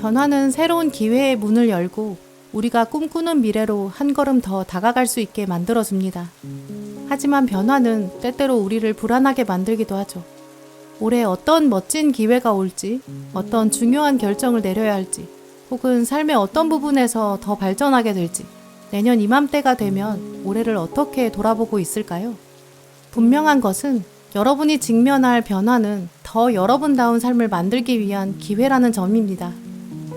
변화는 새로운 기회의 문을 열고 우리가 꿈꾸는 미래로 한 걸음 더 다가갈 수 있게 만들어줍니다. 하지만 변화는 때때로 우리를 불안하게 만들기도 하죠. 올해 어떤 멋진 기회가 올지, 어떤 중요한 결정을 내려야 할지, 혹은 삶의 어떤 부분에서 더 발전하게 될지, 내년 이맘때가 되면 올해를 어떻게 돌아보고 있을까요? 분명한 것은 여러분이 직면할 변화는 더 여러분다운 삶을 만들기 위한 기회라는 점입니다.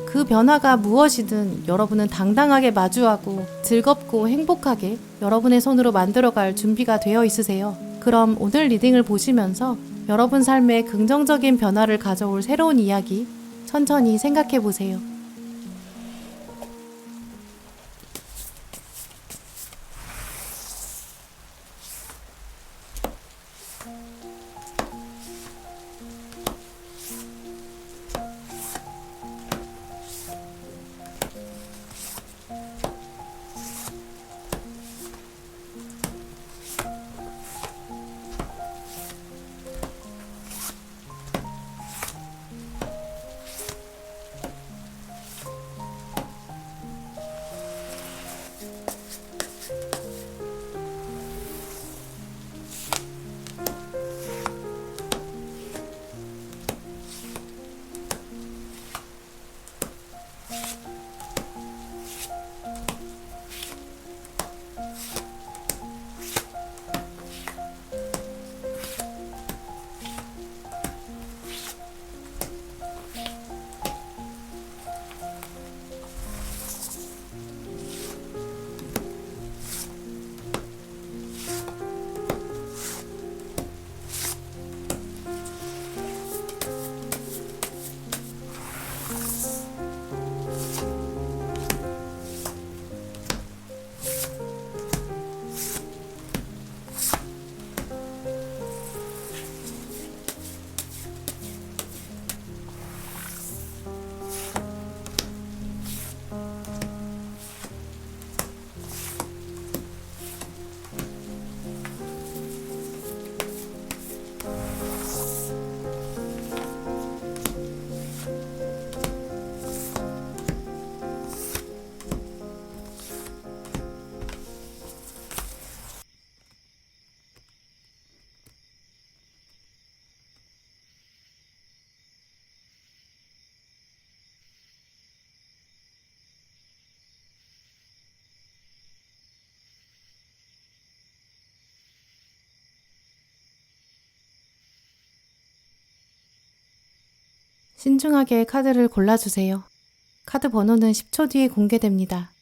그 변화가 무엇이든 여러분은 당당하게 마주하고 즐겁고 행복하게 여러분의 손으로 만들어갈 준비가 되어 있으세요. 그럼 오늘 리딩을 보시면서 여러분 삶에 긍정적인 변화를 가져올 새로운 이야기 천천히 생각해 보세요. 신중하게 카드를 골라주세요. 카드 번호는 10초 뒤에 공개됩니다.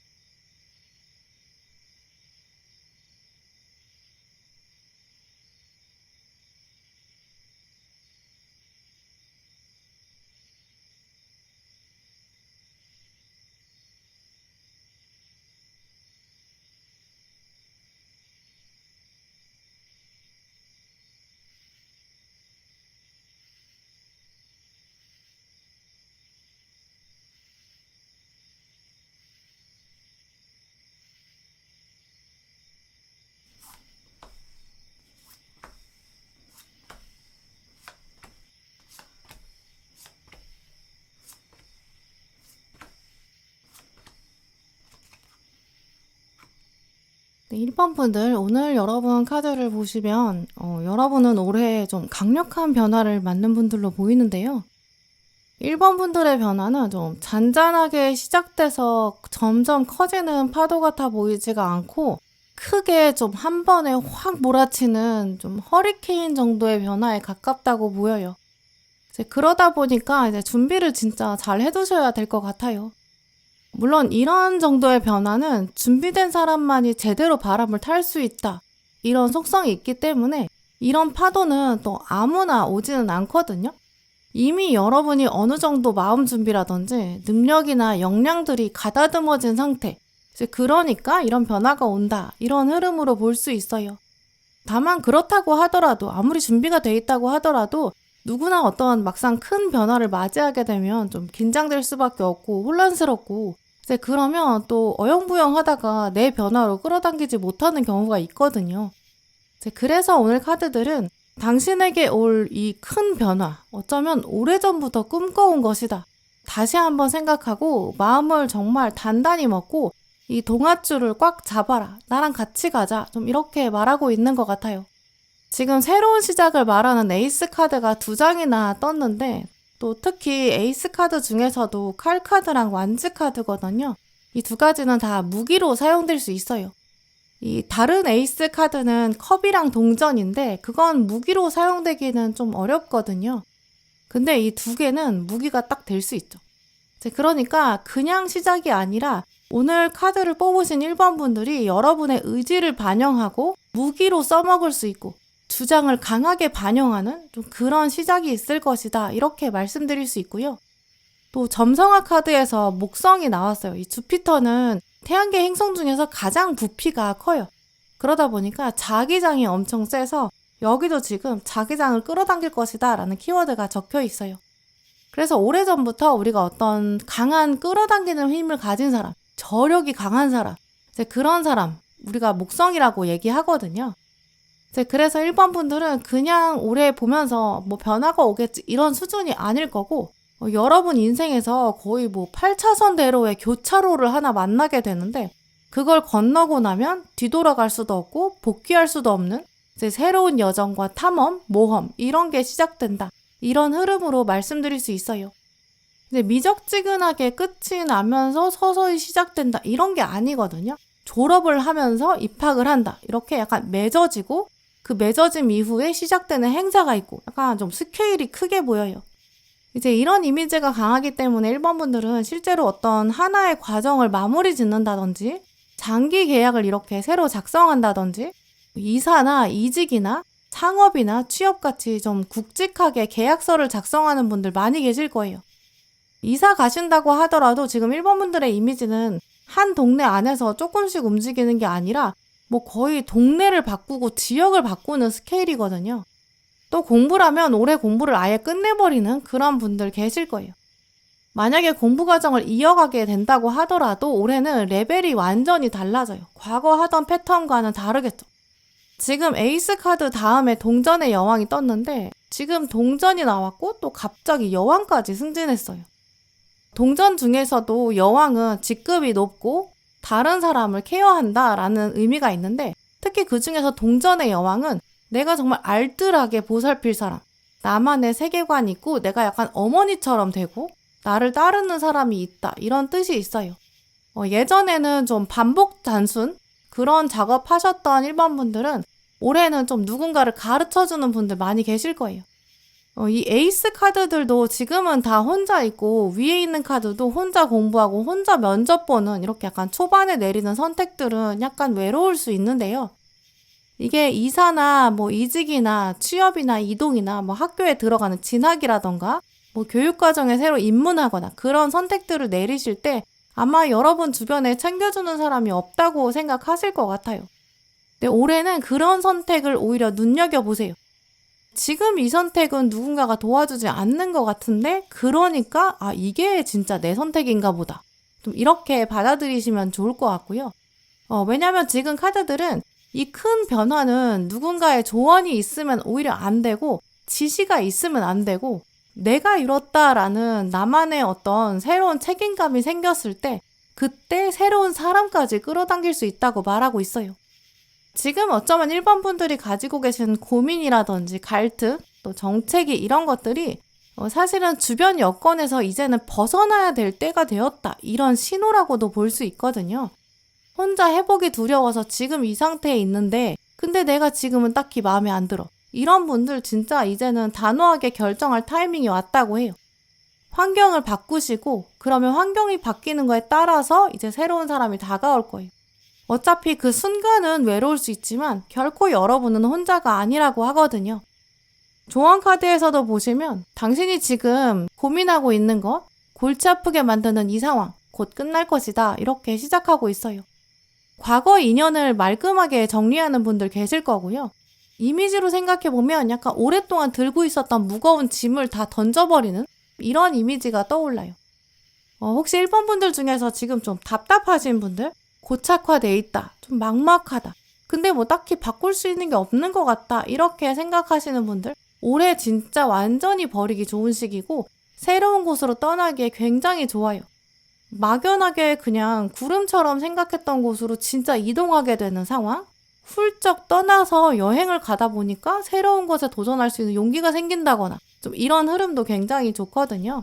네, 1번 분들, 오늘 여러분 카드를 보시면 여러분은 올해 좀 강력한 변화를 맞는 분들로 보이는데요. 1번 분들의 변화는 좀 잔잔하게 시작돼서 점점 커지는 파도 같아 보이지가 않고 크게 좀 한 번에 확 몰아치는 좀 허리케인 정도의 변화에 가깝다고 보여요. 이제 그러다 보니까 이제 준비를 진짜 잘 해두셔야 될 것 같아요. 물론 이런 정도의 변화는 준비된 사람만이 제대로 바람을 탈 수 있다. 이런 속성이 있기 때문에 이런 파도는 또 아무나 오지는 않거든요. 이미 여러분이 어느 정도 마음 준비라든지 능력이나 역량들이 가다듬어진 상태. 그러니까 이런 변화가 온다. 이런 흐름으로 볼 수 있어요. 다만 그렇다고 하더라도 아무리 준비가 돼 있다고 하더라도 누구나 어떤 막상 큰 변화를 맞이하게 되면 좀 긴장될 수밖에 없고 혼란스럽고 이제 그러면 또 어영부영 하다가 내 변화로 끌어당기지 못하는 경우가 있거든요. 그래서 오늘 카드들은 당신에게 올 이 큰 변화, 어쩌면 오래전부터 꿈꿔온 것이다. 다시 한번 생각하고 마음을 정말 단단히 먹고 이 동아줄을 꽉 잡아라. 나랑 같이 가자. 좀 이렇게 말하고 있는 것 같아요. 지금 새로운 시작을 말하는 에이스 카드가 2장이나 떴는데 또 특히 에이스 카드 중에서도 칼 카드랑 완즈 카드거든요. 이 2가지는 다 무기로 사용될 수 있어요. 이 다른 에이스 카드는 컵이랑 동전인데 그건 무기로 사용되기는 좀 어렵거든요. 근데 이 2개는 무기가 딱 될 수 있죠. 그러니까 그냥 시작이 아니라 오늘 카드를 뽑으신 1번 분들이 여러분의 의지를 반영하고 무기로 써먹을 수 있고 주장을 강하게 반영하는 좀 그런 시작이 있을 것이다. 이렇게 말씀드릴 수 있고요. 또 점성화 카드에서 목성이 나왔어요. 이 주피터는 태양계 행성 중에서 가장 부피가 커요. 그러다 보니까 자기장이 엄청 세서 여기도 지금 자기장을 끌어당길 것이다 라는 키워드가 적혀 있어요. 그래서 오래전부터 우리가 어떤 강한 끌어당기는 힘을 가진 사람, 저력이 강한 사람, 그런 사람 우리가 목성이라고 얘기하거든요. 그래서 1번 분들은 그냥 오래 보면서 뭐 변화가 오겠지 이런 수준이 아닐 거고 여러분 인생에서 거의 뭐 8차선 대로의 교차로를 하나 만나게 되는데 그걸 건너고 나면 뒤돌아갈 수도 없고 복귀할 수도 없는 새로운 여정과 탐험, 모험 이런 게 시작된다. 이런 흐름으로 말씀드릴 수 있어요. 근데 미적지근하게 끝이 나면서 서서히 시작된다. 이런 게 아니거든요. 졸업을 하면서 입학을 한다. 이렇게 약간 맺어지고 그 맺어짐 이후에 시작되는 행사가 있고 약간 좀 스케일이 크게 보여요. 이제 이런 이미지가 강하기 때문에 1번 분들은 실제로 어떤 하나의 과정을 마무리 짓는다든지 장기 계약을 이렇게 새로 작성한다든지 이사나 이직이나 창업이나 취업같이 좀 굵직하게 계약서를 작성하는 분들 많이 계실 거예요. 이사 가신다고 하더라도 지금 1번 분들의 이미지는 한 동네 안에서 조금씩 움직이는 게 아니라 뭐 거의 동네를 바꾸고 지역을 바꾸는 스케일이거든요. 또 공부라면 올해 공부를 아예 끝내버리는 그런 분들 계실 거예요. 만약에 공부 과정을 이어가게 된다고 하더라도 올해는 레벨이 완전히 달라져요. 과거 하던 패턴과는 다르겠죠. 지금 에이스 카드 다음에 동전의 여왕이 떴는데 지금 동전이 나왔고 또 갑자기 여왕까지 승진했어요. 동전 중에서도 여왕은 직급이 높고 다른 사람을 케어한다라는 의미가 있는데 특히 그 중에서 동전의 여왕은 내가 정말 알뜰하게 보살필 사람, 나만의 세계관이 있고 내가 약간 어머니처럼 되고 나를 따르는 사람이 있다 이런 뜻이 있어요. 예전에는 좀 반복 단순 그런 작업하셨던 1번 분들은 올해는 좀 누군가를 가르쳐주는 분들 많이 계실 거예요. 이 에이스 카드들도 지금은 다 혼자 있고 위에 있는 카드도 혼자 공부하고 혼자 면접 보는 이렇게 약간 초반에 내리는 선택들은 약간 외로울 수 있는데요. 이게 이사나 뭐 이직이나 취업이나 이동이나 뭐 학교에 들어가는 진학이라던가 뭐 교육과정에 새로 입문하거나 그런 선택들을 내리실 때 아마 여러분 주변에 챙겨주는 사람이 없다고 생각하실 것 같아요. 근데 올해는 그런 선택을 오히려 눈여겨보세요. 지금 이 선택은 누군가가 도와주지 않는 것 같은데 그러니까 이게 진짜 내 선택인가 보다. 좀 이렇게 받아들이시면 좋을 것 같고요. 왜냐면 지금 카드들은 이 큰 변화는 누군가의 조언이 있으면 오히려 안 되고 지시가 있으면 안 되고 내가 이뤘다라는 나만의 어떤 새로운 책임감이 생겼을 때 그때 새로운 사람까지 끌어당길 수 있다고 말하고 있어요. 지금 어쩌면 1번 분들이 가지고 계신 고민이라든지 갈등, 또 정체기 이런 것들이 사실은 주변 여건에서 이제는 벗어나야 될 때가 되었다. 이런 신호라고도 볼 수 있거든요. 혼자 회복이 두려워서 지금 이 상태에 있는데 근데 내가 지금은 딱히 마음에 안 들어. 이런 분들 진짜 이제는 단호하게 결정할 타이밍이 왔다고 해요. 환경을 바꾸시고 그러면 환경이 바뀌는 거에 따라서 이제 새로운 사람이 다가올 거예요. 어차피 그 순간은 외로울 수 있지만 결코 여러분은 혼자가 아니라고 하거든요. 조언 카드에서도 보시면 당신이 지금 고민하고 있는 것, 골치 아프게 만드는 이 상황 곧 끝날 것이다 이렇게 시작하고 있어요. 과거 인연을 말끔하게 정리하는 분들 계실 거고요. 이미지로 생각해보면 약간 오랫동안 들고 있었던 무거운 짐을 다 던져버리는 이런 이미지가 떠올라요. 혹시 1번 분들 중에서 지금 좀 답답하신 분들? 고착화돼 있다. 좀 막막하다. 근데 뭐 딱히 바꿀 수 있는 게 없는 것 같다. 이렇게 생각하시는 분들 올해 진짜 완전히 버리기 좋은 시기고 새로운 곳으로 떠나기에 굉장히 좋아요. 막연하게 그냥 구름처럼 생각했던 곳으로 진짜 이동하게 되는 상황? 훌쩍 떠나서 여행을 가다 보니까 새로운 것에 도전할 수 있는 용기가 생긴다거나 좀 이런 흐름도 굉장히 좋거든요.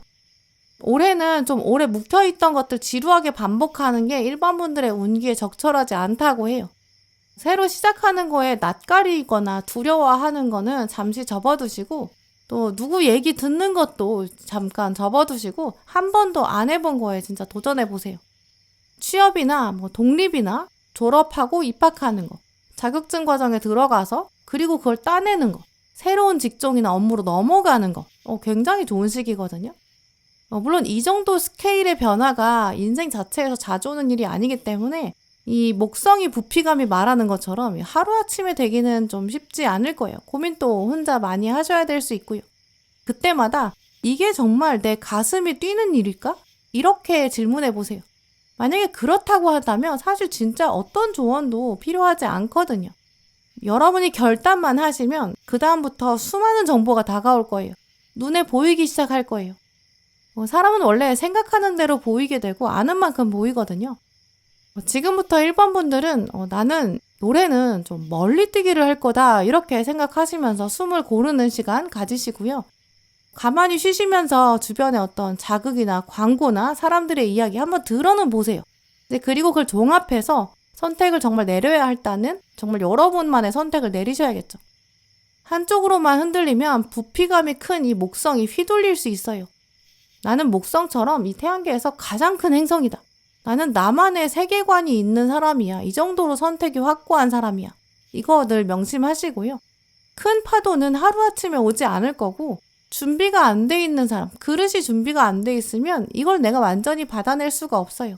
올해는 좀 오래 묵혀있던 것들 지루하게 반복하는 게 일반 분들의 운기에 적절하지 않다고 해요. 새로 시작하는 거에 낯가리거나 두려워하는 거는 잠시 접어두시고 또 누구 얘기 듣는 것도 잠깐 접어두시고 한 번도 안 해본 거에 진짜 도전해보세요. 취업이나 독립이나 졸업하고 입학하는 거, 자격증 과정에 들어가서 그리고 그걸 따내는 거, 새로운 직종이나 업무로 넘어가는 거 굉장히 좋은 시기거든요. 물론 이 정도 스케일의 변화가 인생 자체에서 자주 오는 일이 아니기 때문에 이 목성이 부피감이 말하는 것처럼 하루아침에 되기는 좀 쉽지 않을 거예요. 고민도 혼자 많이 하셔야 될 수 있고요. 그때마다 이게 정말 내 가슴이 뛰는 일일까? 이렇게 질문해 보세요. 만약에 그렇다고 한다면 사실 진짜 어떤 조언도 필요하지 않거든요. 여러분이 결단만 하시면 그 다음부터 수많은 정보가 다가올 거예요. 눈에 보이기 시작할 거예요. 사람은 원래 생각하는 대로 보이게 되고 아는 만큼 보이거든요. 지금부터 1번 분들은 나는 올해는 좀 멀리 뛰기를 할 거다 이렇게 생각하시면서 숨을 고르는 시간 가지시고요. 가만히 쉬시면서 주변의 어떤 자극이나 광고나 사람들의 이야기 한번 들어는 보세요. 그리고 그걸 종합해서 선택을 정말 내려야 할다는 정말 여러분만의 선택을 내리셔야겠죠. 한쪽으로만 흔들리면 부피감이 큰 이 목성이 휘둘릴 수 있어요. 나는 목성처럼 이 태양계에서 가장 큰 행성이다. 나는 나만의 세계관이 있는 사람이야. 이 정도로 선택이 확고한 사람이야. 이거 늘 명심하시고요. 큰 파도는 하루아침에 오지 않을 거고 준비가 안 돼 있는 사람, 그릇이 준비가 안 돼 있으면 이걸 내가 완전히 받아낼 수가 없어요.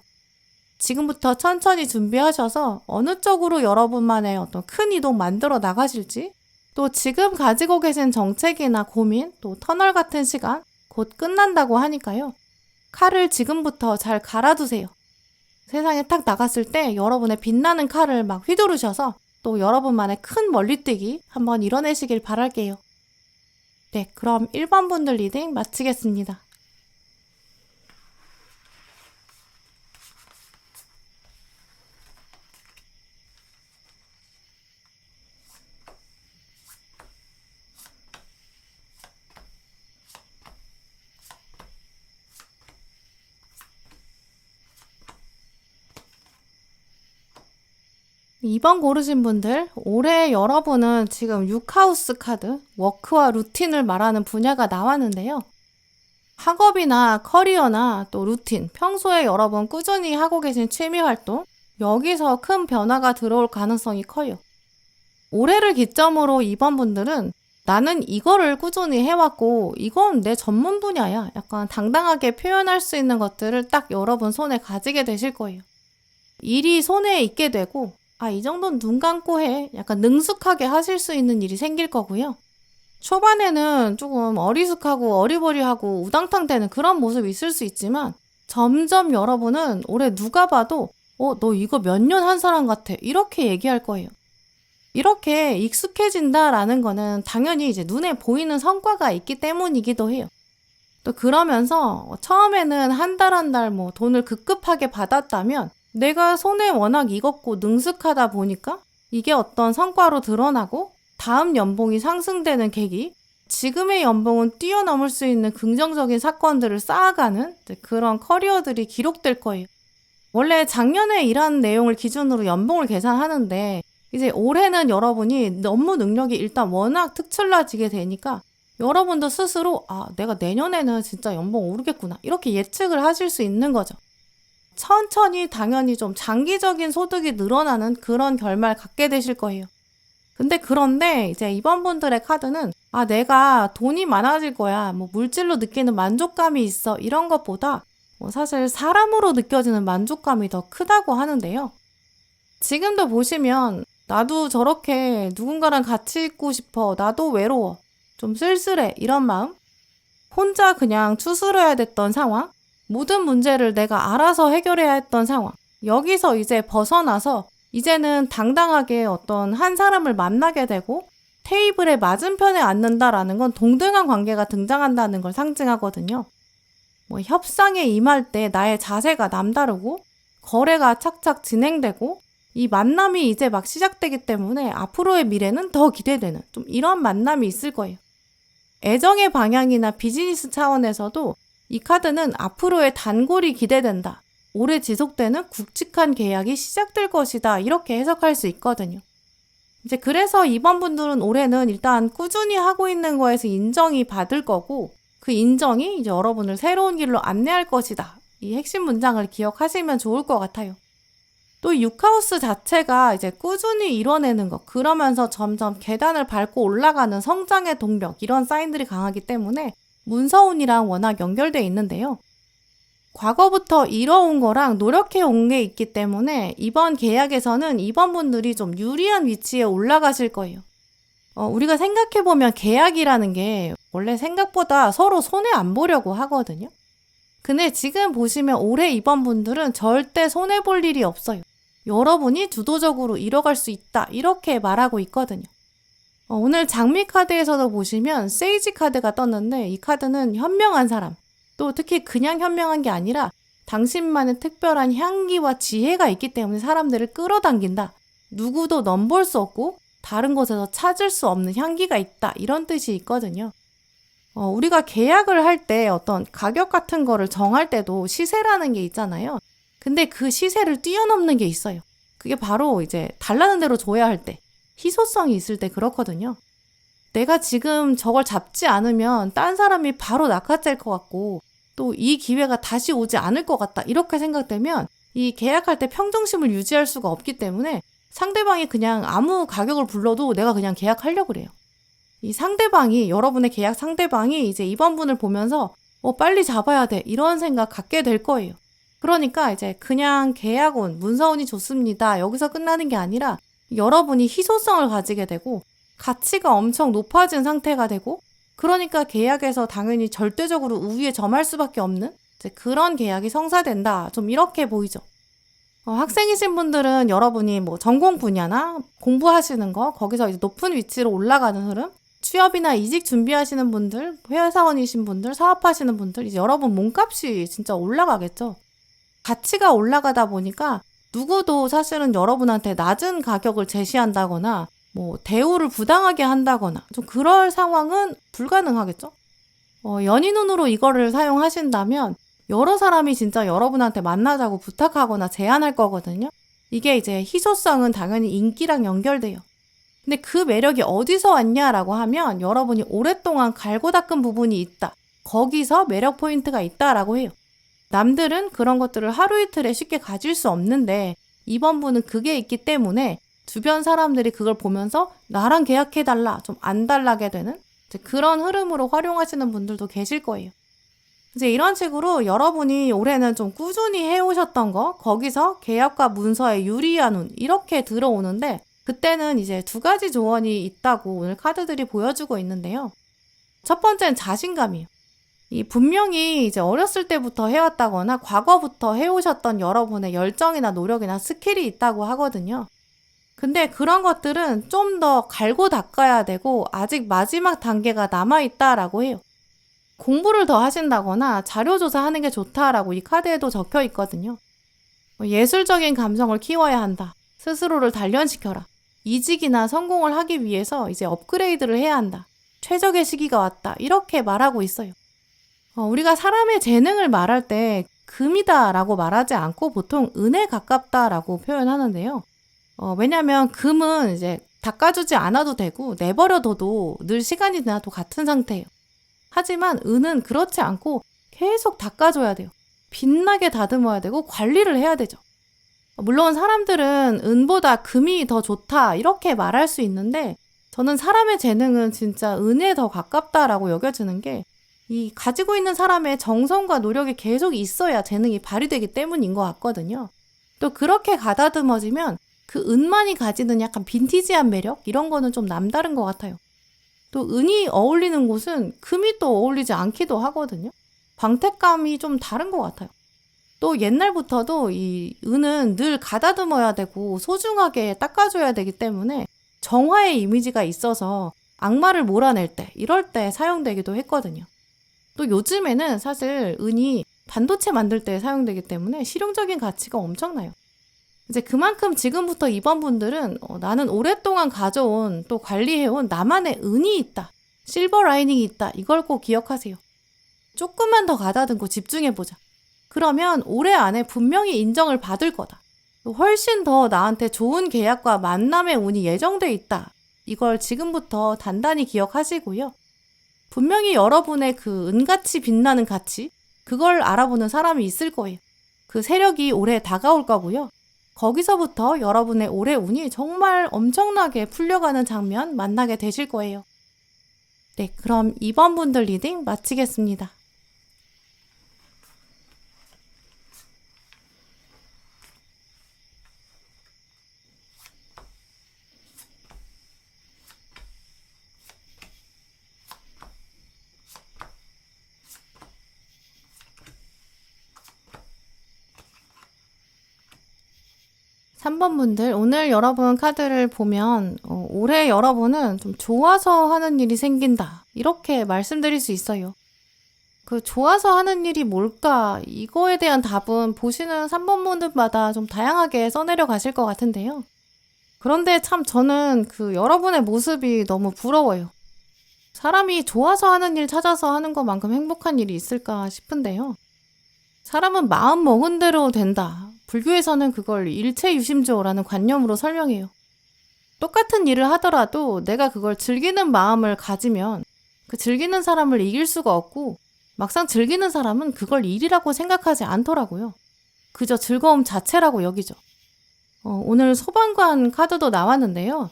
지금부터 천천히 준비하셔서 어느 쪽으로 여러분만의 어떤 큰 이동 만들어 나가실지, 또 지금 가지고 계신 정책이나 고민, 또 터널 같은 시간 곧 끝난다고 하니까요. 칼을 지금부터 잘 갈아두세요. 세상에 딱 나갔을 때 여러분의 빛나는 칼을 막 휘두르셔서 또 여러분만의 큰 멀리뛰기 한번 이뤄내시길 바랄게요. 네, 그럼 1번 분들 리딩 마치겠습니다. 이번 고르신 분들, 올해 여러분은 지금 6하우스 카드, 워크와 루틴을 말하는 분야가 나왔는데요. 학업이나 커리어나 또 루틴, 평소에 여러분 꾸준히 하고 계신 취미 활동, 여기서 큰 변화가 들어올 가능성이 커요. 올해를 기점으로 이번 분들은 나는 이거를 꾸준히 해왔고 이건 내 전문 분야야. 약간 당당하게 표현할 수 있는 것들을 딱 여러분 손에 가지게 되실 거예요. 일이 손에 있게 되고 이 정도는 눈 감고 해. 약간 능숙하게 하실 수 있는 일이 생길 거고요. 초반에는 조금 어리숙하고 어리버리하고 우당탕대는 그런 모습이 있을 수 있지만 점점 여러분은 올해 누가 봐도 너 이거 몇 년 한 사람 같아. 이렇게 얘기할 거예요. 이렇게 익숙해진다라는 거는 당연히 이제 눈에 보이는 성과가 있기 때문이기도 해요. 또 그러면서 처음에는 한 달 한 달 돈을 급급하게 받았다면 내가 손에 워낙 익었고 능숙하다 보니까 이게 어떤 성과로 드러나고 다음 연봉이 상승되는 계기, 지금의 연봉은 뛰어넘을 수 있는 긍정적인 사건들을 쌓아가는 그런 커리어들이 기록될 거예요. 원래 작년에 일한 내용을 기준으로 연봉을 계산하는데 이제 올해는 여러분이 업무 능력이 일단 워낙 특출나지게 되니까 여러분도 스스로 내가 내년에는 진짜 연봉 오르겠구나 이렇게 예측을 하실 수 있는 거죠. 천천히 당연히 좀 장기적인 소득이 늘어나는 그런 결말 갖게 되실 거예요. 그런데 이제 이번 분들의 카드는 내가 돈이 많아질 거야. 물질로 느끼는 만족감이 있어. 이런 것보다 사실 사람으로 느껴지는 만족감이 더 크다고 하는데요. 지금도 보시면 나도 저렇게 누군가랑 같이 있고 싶어. 나도 외로워. 좀 쓸쓸해. 이런 마음. 혼자 그냥 추스려야 됐던 상황. 모든 문제를 내가 알아서 해결해야 했던 상황. 여기서 이제 벗어나서 이제는 당당하게 어떤 한 사람을 만나게 되고 테이블의 맞은편에 앉는다라는 건 동등한 관계가 등장한다는 걸 상징하거든요. 뭐 협상에 임할 때 나의 자세가 남다르고 거래가 착착 진행되고 이 만남이 이제 막 시작되기 때문에 앞으로의 미래는 더 기대되는 좀 이런 만남이 있을 거예요. 애정의 방향이나 비즈니스 차원에서도 이 카드는 앞으로의 단골이 기대된다. 오래 지속되는 굵직한 계약이 시작될 것이다. 이렇게 해석할 수 있거든요. 이제 그래서 이번 분들은 올해는 일단 꾸준히 하고 있는 거에서 인정이 받을 거고 그 인정이 이제 여러분을 새로운 길로 안내할 것이다. 이 핵심 문장을 기억하시면 좋을 것 같아요. 또 6하우스 자체가 이제 꾸준히 이뤄내는 것, 그러면서 점점 계단을 밟고 올라가는 성장의 동력, 이런 사인들이 강하기 때문에 문서운이랑 워낙 연결되어 있는데요. 과거부터 이뤄온 거랑 노력해온 게 있기 때문에 이번 계약에서는 이번 분들이 좀 유리한 위치에 올라가실 거예요. 우리가 생각해보면 계약이라는 게 원래 생각보다 서로 손해 안 보려고 하거든요. 근데 지금 보시면 올해 이번 분들은 절대 손해볼 일이 없어요. 여러분이 주도적으로 이뤄갈 수 있다. 이렇게 말하고 있거든요. 오늘 장미 카드에서도 보시면 세이지 카드가 떴는데 이 카드는 현명한 사람, 또 특히 그냥 현명한 게 아니라 당신만의 특별한 향기와 지혜가 있기 때문에 사람들을 끌어당긴다. 누구도 넘볼 수 없고 다른 곳에서 찾을 수 없는 향기가 있다. 이런 뜻이 있거든요. 우리가 계약을 할 때 어떤 가격 같은 거를 정할 때도 시세라는 게 있잖아요. 근데 그 시세를 뛰어넘는 게 있어요. 그게 바로 이제 달라는 대로 줘야 할 때, 희소성이 있을 때 그렇거든요. 내가 지금 저걸 잡지 않으면 딴 사람이 바로 낚아챌 것 같고 또 이 기회가 다시 오지 않을 것 같다. 이렇게 생각되면 이 계약할 때 평정심을 유지할 수가 없기 때문에 상대방이 그냥 아무 가격을 불러도 내가 그냥 계약하려고 그래요. 이 상대방이, 여러분의 계약 상대방이 이제 이번 분을 보면서 빨리 잡아야 돼. 이런 생각 갖게 될 거예요. 그러니까 이제 그냥 계약운, 문서운이 좋습니다. 여기서 끝나는 게 아니라 여러분이 희소성을 가지게 되고 가치가 엄청 높아진 상태가 되고 그러니까 계약에서 당연히 절대적으로 우위에 점할 수밖에 없는 이제 그런 계약이 성사된다. 좀 이렇게 보이죠. 학생이신 분들은 여러분이 뭐 전공 분야나 공부하시는 거 거기서 이제 높은 위치로 올라가는 흐름, 취업이나 이직 준비하시는 분들, 회사원이신 분들, 사업하시는 분들 이제 여러분 몸값이 진짜 올라가겠죠. 가치가 올라가다 보니까 누구도 사실은 여러분한테 낮은 가격을 제시한다거나 뭐 대우를 부당하게 한다거나 좀 그럴 상황은 불가능하겠죠. 연인운으로 이거를 사용하신다면 여러 사람이 진짜 여러분한테 만나자고 부탁하거나 제안할 거거든요. 이게 이제 희소성은 당연히 인기랑 연결돼요. 근데 그 매력이 어디서 왔냐라고 하면 여러분이 오랫동안 갈고 닦은 부분이 있다. 거기서 매력 포인트가 있다라고 해요. 남들은 그런 것들을 하루 이틀에 쉽게 가질 수 없는데 이번 분은 그게 있기 때문에 주변 사람들이 그걸 보면서 나랑 계약해달라, 좀 안 달라게 되는 그런 흐름으로 활용하시는 분들도 계실 거예요. 이제 이런 식으로 여러분이 올해는 좀 꾸준히 해오셨던 거, 거기서 계약과 문서에 유리한 운, 이렇게 들어오는데 그때는 이제 두 가지 조언이 있다고 오늘 카드들이 보여주고 있는데요. 첫 번째는 자신감이에요. 이 분명히 이제 어렸을 때부터 해왔다거나 과거부터 해오셨던 여러분의 열정이나 노력이나 스킬이 있다고 하거든요. 근데 그런 것들은 좀 더 갈고 닦아야 되고 아직 마지막 단계가 남아있다라고 해요. 공부를 더 하신다거나 자료조사하는 게 좋다라고 이 카드에도 적혀 있거든요. 예술적인 감성을 키워야 한다. 스스로를 단련시켜라. 이직이나 성공을 하기 위해서 이제 업그레이드를 해야 한다. 최적의 시기가 왔다. 이렇게 말하고 있어요. 우리가 사람의 재능을 말할 때 금이다라고 말하지 않고 보통 은에 가깝다라고 표현하는데요. 왜냐면 금은 이제 닦아주지 않아도 되고 내버려둬도 늘 시간이 지나도 같은 상태예요. 하지만 은은 그렇지 않고 계속 닦아줘야 돼요. 빛나게 다듬어야 되고 관리를 해야 되죠. 물론 사람들은 은보다 금이 더 좋다 이렇게 말할 수 있는데 저는 사람의 재능은 진짜 은에 더 가깝다라고 여겨지는 게 이 가지고 있는 사람의 정성과 노력이 계속 있어야 재능이 발휘되기 때문인 것 같거든요. 또 그렇게 가다듬어지면 그 은만이 가지는 약간 빈티지한 매력? 이런 거는 좀 남다른 것 같아요. 또 은이 어울리는 곳은 금이 또 어울리지 않기도 하거든요. 광택감이 좀 다른 것 같아요. 또 옛날부터도 이 은은 늘 가다듬어야 되고 소중하게 닦아줘야 되기 때문에 정화의 이미지가 있어서 악마를 몰아낼 때, 이럴 때 사용되기도 했거든요. 또 요즘에는 사실 은이 반도체 만들 때 사용되기 때문에 실용적인 가치가 엄청나요. 이제 그만큼 지금부터 이번 분들은 나는 오랫동안 가져온 또 관리해온 나만의 은이 있다. 실버 라이닝이 있다. 이걸 꼭 기억하세요. 조금만 더 가다듬고 집중해보자. 그러면 올해 안에 분명히 인정을 받을 거다. 훨씬 더 나한테 좋은 계약과 만남의 운이 예정돼 있다. 이걸 지금부터 단단히 기억하시고요. 분명히 여러분의 그 은같이 빛나는 가치, 그걸 알아보는 사람이 있을 거예요. 그 세력이 올해 다가올 거고요. 거기서부터 여러분의 올해 운이 정말 엄청나게 풀려가는 장면 만나게 되실 거예요. 네, 그럼 이번 분들 리딩 마치겠습니다. 삼 번 분들, 오늘 여러분 카드를 보면 올해 여러분은 좀 좋아서 하는 일이 생긴다. 이렇게 말씀드릴 수 있어요. 그 좋아서 하는 일이 뭘까? 이거에 대한 답은 보시는 3번 분들마다 좀 다양하게 써내려 가실 것 같은데요. 그런데 참 저는 그 여러분의 모습이 너무 부러워요. 사람이 좋아서 하는 일 찾아서 하는 것만큼 행복한 일이 있을까 싶은데요. 사람은 마음 먹은 대로 된다. 불교에서는 그걸 일체유심조라는 관념으로 설명해요. 똑같은 일을 하더라도 내가 그걸 즐기는 마음을 가지면 그 즐기는 사람을 이길 수가 없고 막상 즐기는 사람은 그걸 일이라고 생각하지 않더라고요. 그저 즐거움 자체라고 여기죠. 오늘 소방관 카드도 나왔는데요.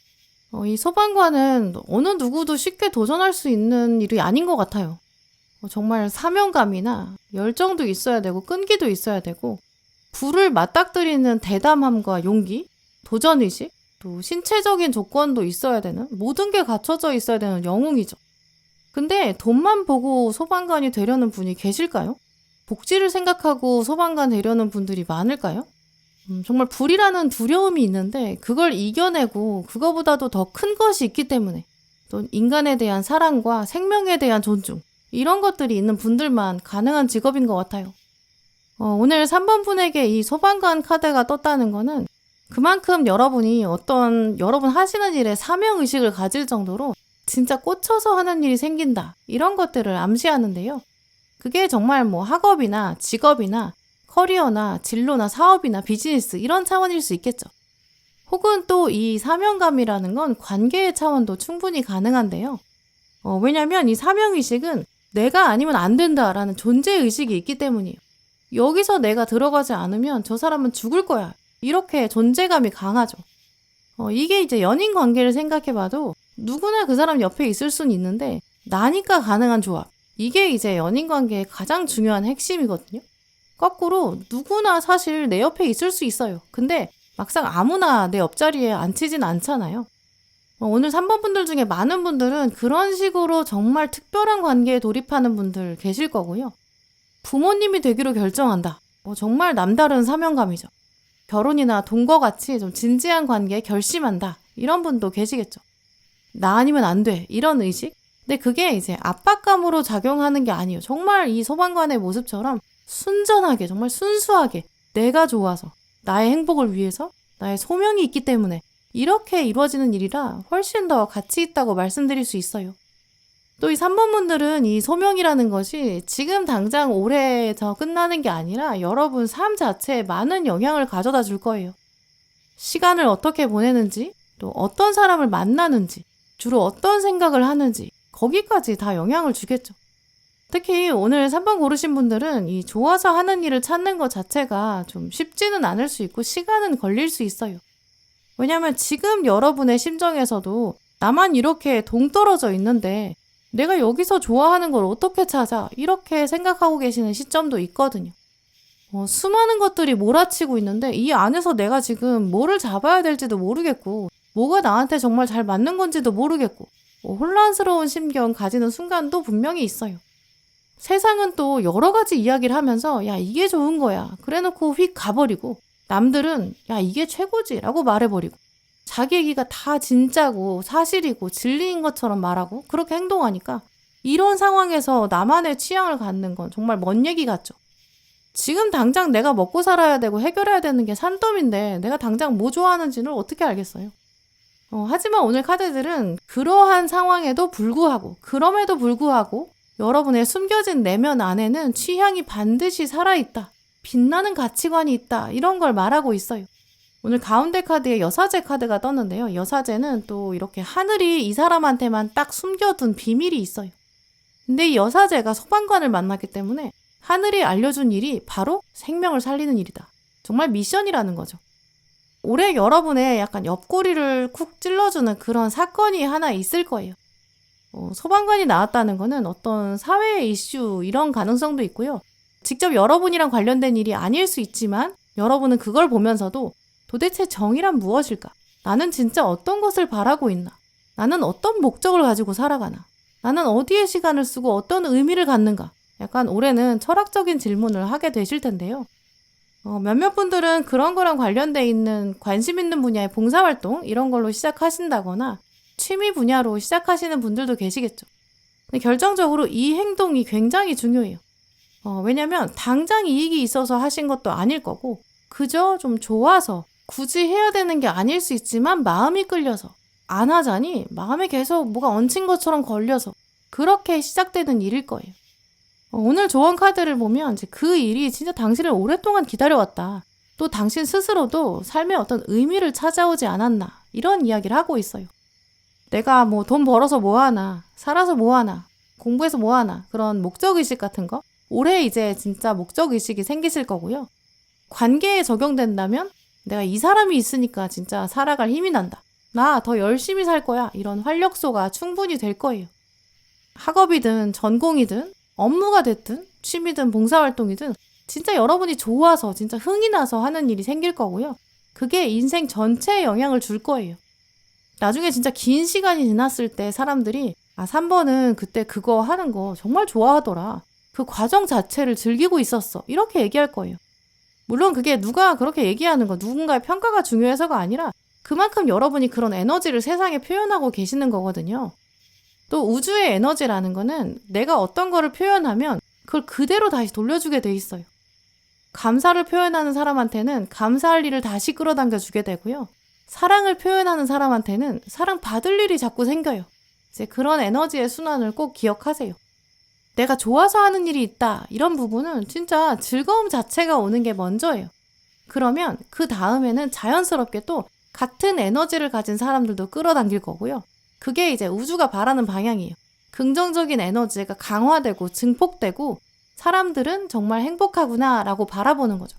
이 소방관은 어느 누구도 쉽게 도전할 수 있는 일이 아닌 것 같아요. 정말 사명감이나 열정도 있어야 되고 끈기도 있어야 되고 불을 맞닥뜨리는 대담함과 용기, 도전의식, 또 신체적인 조건도 있어야 되는 모든 게 갖춰져 있어야 되는 영웅이죠. 근데 돈만 보고 소방관이 되려는 분이 계실까요? 복지를 생각하고 소방관 되려는 분들이 많을까요? 정말 불이라는 두려움이 있는데 그걸 이겨내고 그거보다도 더 큰 것이 있기 때문에 또 인간에 대한 사랑과 생명에 대한 존중 이런 것들이 있는 분들만 가능한 직업인 것 같아요. 오늘 3번 분에게 이 소방관 카드가 떴다는 거는 그만큼 여러분이 여러분 하시는 일에 사명의식을 가질 정도로 진짜 꽂혀서 하는 일이 생긴다. 이런 것들을 암시하는데요. 그게 정말 뭐 학업이나 직업이나 커리어나 진로나 사업이나 비즈니스 이런 차원일 수 있겠죠. 혹은 또 이 사명감이라는 건 관계의 차원도 충분히 가능한데요. 왜냐면 이 사명의식은 내가 아니면 안 된다라는 존재의식이 있기 때문이에요. 여기서 내가 들어가지 않으면 저 사람은 죽을 거야. 이렇게 존재감이 강하죠. 이게 이제 연인 관계를 생각해봐도 누구나 그 사람 옆에 있을 수는 있는데 나니까 가능한 조합. 이게 이제 연인 관계의 가장 중요한 핵심이거든요. 거꾸로 누구나 사실 내 옆에 있을 수 있어요. 근데 막상 아무나 내 옆자리에 앉히진 않잖아요. 오늘 3번 분들 중에 많은 분들은 그런 식으로 정말 특별한 관계에 돌입하는 분들 계실 거고요. 부모님이 되기로 결정한다. 정말 남다른 사명감이죠. 결혼이나 돈과 같이 좀 진지한 관계에 결심한다. 이런 분도 계시겠죠. 나 아니면 안 돼. 이런 의식? 근데 그게 이제 압박감으로 작용하는 게 아니에요. 정말 이 소방관의 모습처럼 순전하게, 정말 순수하게 내가 좋아서, 나의 행복을 위해서, 나의 소명이 있기 때문에 이렇게 이루어지는 일이라 훨씬 더 가치 있다고 말씀드릴 수 있어요. 또 이 3번 분들은 이 소명이라는 것이 지금 당장 올해에서 끝나는 게 아니라 여러분 삶 자체에 많은 영향을 가져다 줄 거예요. 시간을 어떻게 보내는지, 또 어떤 사람을 만나는지, 주로 어떤 생각을 하는지 거기까지 다 영향을 주겠죠. 특히 오늘 3번 고르신 분들은 이 좋아서 하는 일을 찾는 것 자체가 좀 쉽지는 않을 수 있고 시간은 걸릴 수 있어요. 왜냐하면 지금 여러분의 심정에서도 나만 이렇게 동떨어져 있는데 내가 여기서 좋아하는 걸 어떻게 찾아? 이렇게 생각하고 계시는 시점도 있거든요. 수많은 것들이 몰아치고 있는데 이 안에서 내가 지금 뭐를 잡아야 될지도 모르겠고 뭐가 나한테 정말 잘 맞는 건지도 모르겠고 혼란스러운 심경 가지는 순간도 분명히 있어요. 세상은 또 여러 가지 이야기를 하면서 야 이게 좋은 거야 그래놓고 휙 가버리고 남들은 야 이게 최고지 라고 말해버리고 자기 얘기가 다 진짜고 사실이고 진리인 것처럼 말하고 그렇게 행동하니까 이런 상황에서 나만의 취향을 갖는 건 정말 먼 얘기 같죠. 지금 당장 내가 먹고 살아야 되고 해결해야 되는 게 산더미인데 내가 당장 뭐 좋아하는지를 어떻게 알겠어요? 하지만 오늘 카드들은 그러한 상황에도 불구하고, 그럼에도 불구하고 여러분의 숨겨진 내면 안에는 취향이 반드시 살아있다. 빛나는 가치관이 있다. 이런 걸 말하고 있어요. 오늘 가운데 카드에 여사제 카드가 떴는데요. 여사제는 또 이렇게 하늘이 이 사람한테만 딱 숨겨둔 비밀이 있어요. 근데 이 여사제가 소방관을 만났기 때문에 하늘이 알려준 일이 바로 생명을 살리는 일이다. 정말 미션이라는 거죠. 올해 여러분의 약간 옆구리를 쿡 찔러주는 그런 사건이 하나 있을 거예요. 소방관이 나왔다는 거는 어떤 사회의 이슈 이런 가능성도 있고요. 직접 여러분이랑 관련된 일이 아닐 수 있지만 여러분은 그걸 보면서도 도대체 정의란 무엇일까? 나는 진짜 어떤 것을 바라고 있나? 나는 어떤 목적을 가지고 살아가나? 나는 어디에 시간을 쓰고 어떤 의미를 갖는가? 약간 올해는 철학적인 질문을 하게 되실 텐데요. 몇몇 분들은 그런 거랑 관련돼 있는 관심 있는 분야의 봉사활동 이런 걸로 시작하신다거나 취미 분야로 시작하시는 분들도 계시겠죠. 근데 결정적으로 이 행동이 굉장히 중요해요. 왜냐면 당장 이익이 있어서 하신 것도 아닐 거고 그저 좀 좋아서 굳이 해야 되는 게 아닐 수 있지만 마음이 끌려서 안 하자니 마음에 계속 뭐가 얹힌 것처럼 걸려서 그렇게 시작되는 일일 거예요. 오늘 조언 카드를 보면 이제 그 일이 진짜 당신을 오랫동안 기다려왔다. 또 당신 스스로도 삶에 어떤 의미를 찾아오지 않았나. 이런 이야기를 하고 있어요. 내가 뭐 돈 벌어서 뭐 하나, 살아서 뭐 하나, 공부해서 뭐 하나, 그런 목적의식 같은 거. 올해 이제 진짜 목적의식이 생기실 거고요. 관계에 적용된다면 내가 이 사람이 있으니까 진짜 살아갈 힘이 난다. 나 더 열심히 살 거야. 이런 활력소가 충분히 될 거예요. 학업이든 전공이든 업무가 됐든 취미든 봉사활동이든 진짜 여러분이 좋아서 진짜 흥이 나서 하는 일이 생길 거고요. 그게 인생 전체에 영향을 줄 거예요. 나중에 진짜 긴 시간이 지났을 때 사람들이 3번은 그때 그거 하는 거 정말 좋아하더라. 그 과정 자체를 즐기고 있었어. 이렇게 얘기할 거예요. 물론 그게 누가 그렇게 얘기하는 거 누군가의 평가가 중요해서가 아니라 그만큼 여러분이 그런 에너지를 세상에 표현하고 계시는 거거든요. 또 우주의 에너지라는 거는 내가 어떤 거를 표현하면 그걸 그대로 다시 돌려주게 돼 있어요. 감사를 표현하는 사람한테는 감사할 일을 다시 끌어당겨 주게 되고요. 사랑을 표현하는 사람한테는 사랑 받을 일이 자꾸 생겨요. 이제 그런 에너지의 순환을 꼭 기억하세요. 내가 좋아서 하는 일이 있다. 이런 부분은 진짜 즐거움 자체가 오는 게 먼저예요. 그러면 그 다음에는 자연스럽게 또 같은 에너지를 가진 사람들도 끌어당길 거고요. 그게 이제 우주가 바라는 방향이에요. 긍정적인 에너지가 강화되고 증폭되고 사람들은 정말 행복하구나 라고 바라보는 거죠.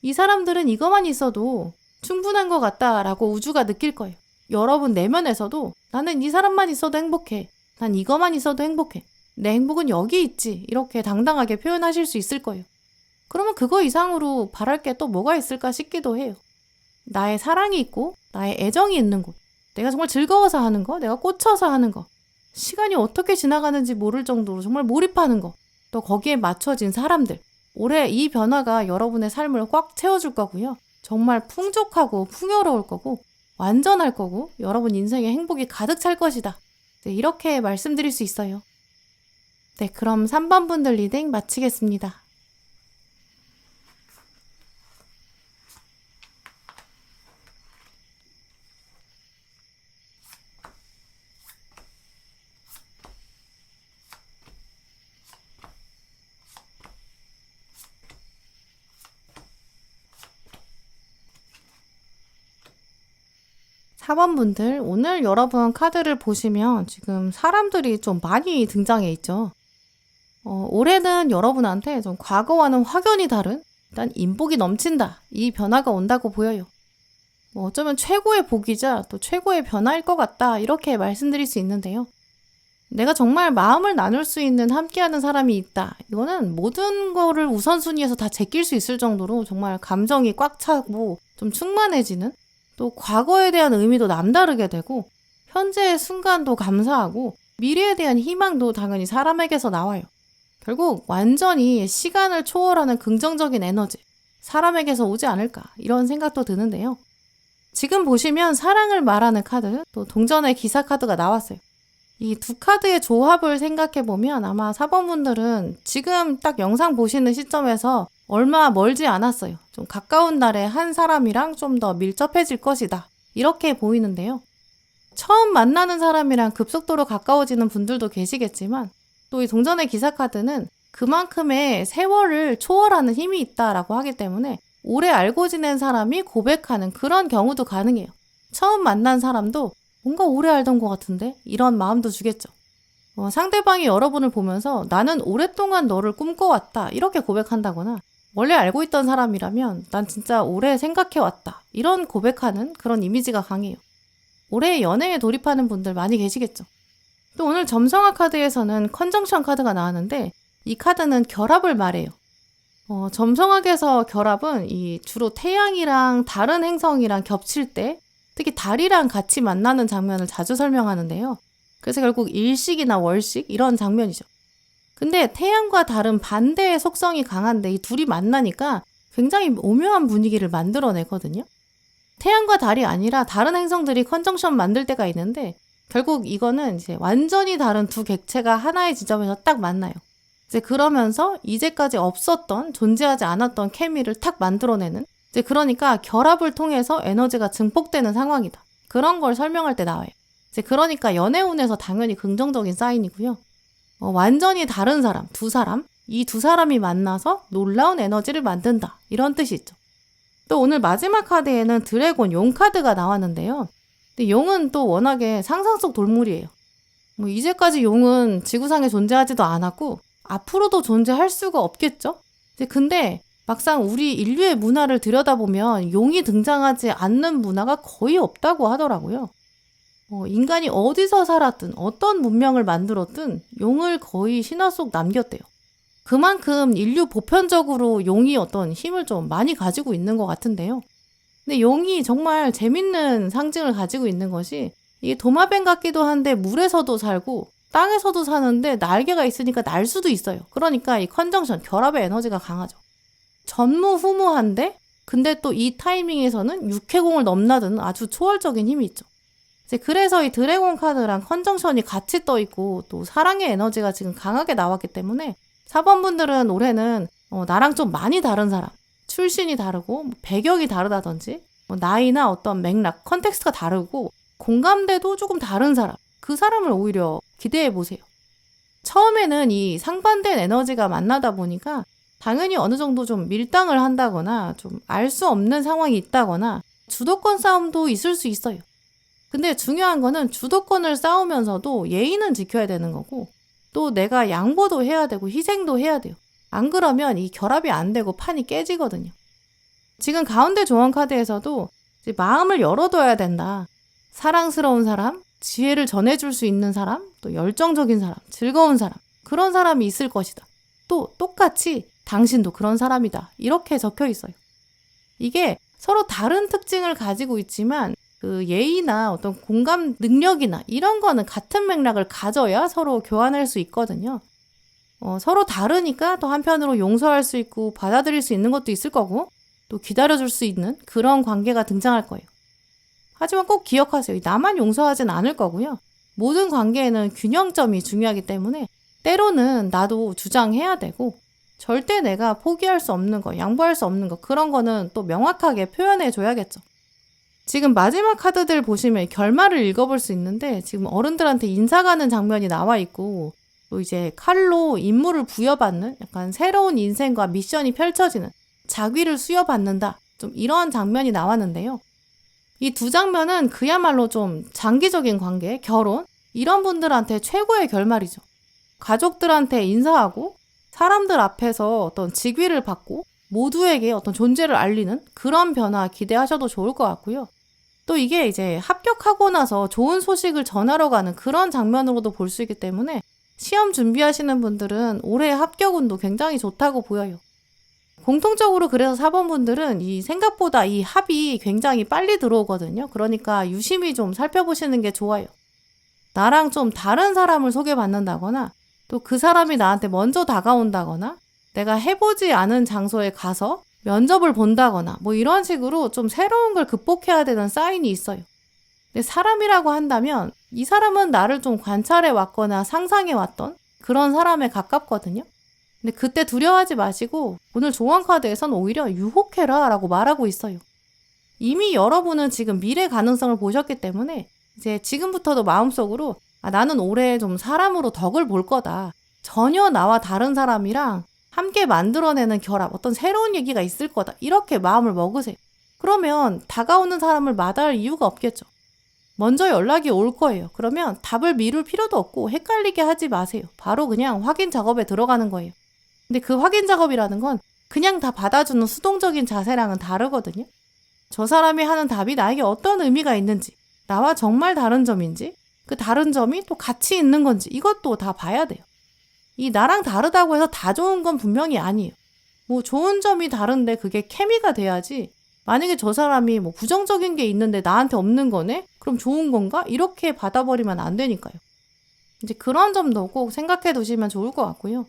이 사람들은 이것만 있어도 충분한 것 같다 라고 우주가 느낄 거예요. 여러분 내면에서도 나는 이 사람만 있어도 행복해. 난 이것만 있어도 행복해. 내 행복은 여기 있지. 이렇게 당당하게 표현하실 수 있을 거예요. 그러면 그거 이상으로 바랄 게 또 뭐가 있을까 싶기도 해요. 나의 사랑이 있고 나의 애정이 있는 곳. 내가 정말 즐거워서 하는 거, 내가 꽂혀서 하는 거, 시간이 어떻게 지나가는지 모를 정도로 정말 몰입하는 거, 또 거기에 맞춰진 사람들. 올해 이 변화가 여러분의 삶을 꽉 채워줄 거고요. 정말 풍족하고 풍요로울 거고 완전할 거고 여러분 인생에 행복이 가득 찰 것이다. 네, 이렇게 말씀드릴 수 있어요. 네, 그럼 3번 분들 리딩 마치겠습니다. 사번분들 오늘 여러분 카드를 보시면 지금 사람들이 좀 많이 등장해 있죠. 올해는 여러분한테 좀 과거와는 확연히 다른 일단 인복이 넘친다. 이 변화가 온다고 보여요. 어쩌면 최고의 복이자 또 최고의 변화일 것 같다. 이렇게 말씀드릴 수 있는데요. 내가 정말 마음을 나눌 수 있는 함께하는 사람이 있다. 이거는 모든 거를 우선순위에서 다 제낄 수 있을 정도로 정말 감정이 꽉 차고 좀 충만해지는 또 과거에 대한 의미도 남다르게 되고 현재의 순간도 감사하고 미래에 대한 희망도 당연히 사람에게서 나와요. 결국 완전히 시간을 초월하는 긍정적인 에너지 사람에게서 오지 않을까 이런 생각도 드는데요. 지금 보시면 사랑을 말하는 카드 또 동전의 기사 카드가 나왔어요. 이 두 카드의 조합을 생각해보면 아마 4번분들은 지금 딱 영상 보시는 시점에서 얼마 멀지 않았어요. 좀 가까운 날에 한 사람이랑 좀 더 밀접해질 것이다. 이렇게 보이는데요. 처음 만나는 사람이랑 급속도로 가까워지는 분들도 계시겠지만 또 이 동전의 기사 카드는 그만큼의 세월을 초월하는 힘이 있다라고 하기 때문에 오래 알고 지낸 사람이 고백하는 그런 경우도 가능해요. 처음 만난 사람도 뭔가 오래 알던 것 같은데? 이런 마음도 주겠죠. 상대방이 여러분을 보면서 나는 오랫동안 너를 꿈꿔왔다 이렇게 고백한다거나 원래 알고 있던 사람이라면 난 진짜 오래 생각해왔다 이런 고백하는 그런 이미지가 강해요. 올해 연애에 돌입하는 분들 많이 계시겠죠. 또 오늘 점성화 카드에서는 컨정션 카드가 나왔는데 이 카드는 결합을 말해요. 점성학에서 결합은 주로 태양이랑 다른 행성이랑 겹칠 때 특히 달이랑 같이 만나는 장면을 자주 설명하는데요. 그래서 결국 일식이나 월식 이런 장면이죠. 근데 태양과 달은 반대의 속성이 강한데 이 둘이 만나니까 굉장히 오묘한 분위기를 만들어내거든요. 태양과 달이 아니라 다른 행성들이 컨정션 만들 때가 있는데 결국 이거는 이제 완전히 다른 두 객체가 하나의 지점에서 딱 만나요. 이제 그러면서 이제까지 없었던 존재하지 않았던 케미를 탁 만들어내는 이제 그러니까 결합을 통해서 에너지가 증폭되는 상황이다. 그런 걸 설명할 때 나와요. 이제 그러니까 연애운에서 당연히 긍정적인 사인이고요. 완전히 다른 사람, 이 두 사람이 만나서 놀라운 에너지를 만든다. 이런 뜻이 있죠. 또 오늘 마지막 카드에는 드래곤, 용 카드가 나왔는데요. 근데 용은 또 워낙에 상상 속 동물이에요. 이제까지 용은 지구상에 존재하지도 않았고 앞으로도 존재할 수가 없겠죠? 근데 막상 우리 인류의 문화를 들여다보면 용이 등장하지 않는 문화가 거의 없다고 하더라고요. 인간이 어디서 살았든 어떤 문명을 만들었든 용을 거의 신화 속 남겼대요. 그만큼 인류 보편적으로 용이 어떤 힘을 좀 많이 가지고 있는 것 같은데요. 근데 용이 정말 재밌는 상징을 가지고 있는 것이 이게 도마뱀 같기도 한데 물에서도 살고 땅에서도 사는데 날개가 있으니까 날 수도 있어요. 그러니까 이 컨정션, 결합의 에너지가 강하죠. 전무후무한데 근데 또 이 타이밍에서는 육해공을 넘나드는 아주 초월적인 힘이 있죠. 그래서 이 드래곤 카드랑 컨정션이 같이 떠있고 또 사랑의 에너지가 지금 강하게 나왔기 때문에 4번 분들은 올해는 나랑 좀 많이 다른 사람, 출신이 다르고 배경이 다르다든지 나이나 어떤 맥락, 컨텍스트가 다르고 공감대도 조금 다른 사람, 그 사람을 오히려 기대해 보세요. 처음에는 이 상반된 에너지가 만나다 보니까 당연히 어느 정도 좀 밀당을 한다거나 좀 알 수 없는 상황이 있다거나 주도권 싸움도 있을 수 있어요. 근데 중요한 거는 주도권을 싸우면서도 예의는 지켜야 되는 거고 또 내가 양보도 해야 되고 희생도 해야 돼요. 안 그러면 이 결합이 안 되고 판이 깨지거든요. 지금 가운데 조언 카드에서도 이제 마음을 열어둬야 된다. 사랑스러운 사람, 지혜를 전해줄 수 있는 사람, 또 열정적인 사람, 즐거운 사람, 그런 사람이 있을 것이다. 또 똑같이 당신도 그런 사람이다. 이렇게 적혀 있어요. 이게 서로 다른 특징을 가지고 있지만 그 예의나 어떤 공감 능력이나 이런 거는 같은 맥락을 가져야 서로 교환할 수 있거든요. 서로 다르니까 또 한편으로 용서할 수 있고 받아들일 수 있는 것도 있을 거고 또 기다려줄 수 있는 그런 관계가 등장할 거예요. 하지만 꼭 기억하세요. 나만 용서하진 않을 거고요. 모든 관계에는 균형점이 중요하기 때문에 때로는 나도 주장해야 되고 절대 내가 포기할 수 없는 거, 양보할 수 없는 거 그런 거는 또 명확하게 표현해 줘야겠죠. 지금 마지막 카드들 보시면 결말을 읽어볼 수 있는데 지금 어른들한테 인사 가는 장면이 나와 있고 또 이제 칼로 임무를 부여받는 약간 새로운 인생과 미션이 펼쳐지는 자귀를 수여받는다. 좀 이런 장면이 나왔는데요. 이 두 장면은 그야말로 좀 장기적인 관계, 결혼 이런 분들한테 최고의 결말이죠. 가족들한테 인사하고 사람들 앞에서 어떤 직위를 받고 모두에게 어떤 존재를 알리는 그런 변화 기대하셔도 좋을 것 같고요. 또 이게 이제 합격하고 나서 좋은 소식을 전하러 가는 그런 장면으로도 볼 수 있기 때문에 시험 준비하시는 분들은 올해 합격운도 굉장히 좋다고 보여요. 공통적으로 그래서 4번 분들은 이 생각보다 이 합이 굉장히 빨리 들어오거든요. 그러니까 유심히 좀 살펴보시는 게 좋아요. 나랑 좀 다른 사람을 소개받는다거나 또 그 사람이 나한테 먼저 다가온다거나 내가 해보지 않은 장소에 가서 면접을 본다거나 뭐 이런 식으로 좀 새로운 걸 극복해야 되는 사인이 있어요. 근데 사람이라고 한다면 이 사람은 나를 좀 관찰해 왔거나 상상해 왔던 그런 사람에 가깝거든요. 근데 그때 두려워하지 마시고 오늘 조언 카드에선 오히려 유혹해라 라고 말하고 있어요. 이미 여러분은 지금 미래 가능성을 보셨기 때문에 이제 지금부터도 마음속으로 나는 올해 좀 사람으로 덕을 볼 거다. 전혀 나와 다른 사람이랑 함께 만들어내는 결합, 어떤 새로운 얘기가 있을 거다. 이렇게 마음을 먹으세요. 그러면 다가오는 사람을 마다할 이유가 없겠죠. 먼저 연락이 올 거예요. 그러면 답을 미룰 필요도 없고 헷갈리게 하지 마세요. 바로 그냥 확인 작업에 들어가는 거예요. 근데 그 확인 작업이라는 건 그냥 다 받아주는 수동적인 자세랑은 다르거든요. 저 사람이 하는 답이 나에게 어떤 의미가 있는지, 나와 정말 다른 점인지, 그 다른 점이 또 같이 있는 건지 이것도 다 봐야 돼요. 이 나랑 다르다고 해서 다 좋은 건 분명히 아니에요. 뭐 좋은 점이 다른데 그게 케미가 돼야지, 만약에 저 사람이 뭐 부정적인 게 있는데 나한테 없는 거네? 그럼 좋은 건가? 이렇게 받아버리면 안 되니까요. 이제 그런 점도 꼭 생각해 두시면 좋을 것 같고요.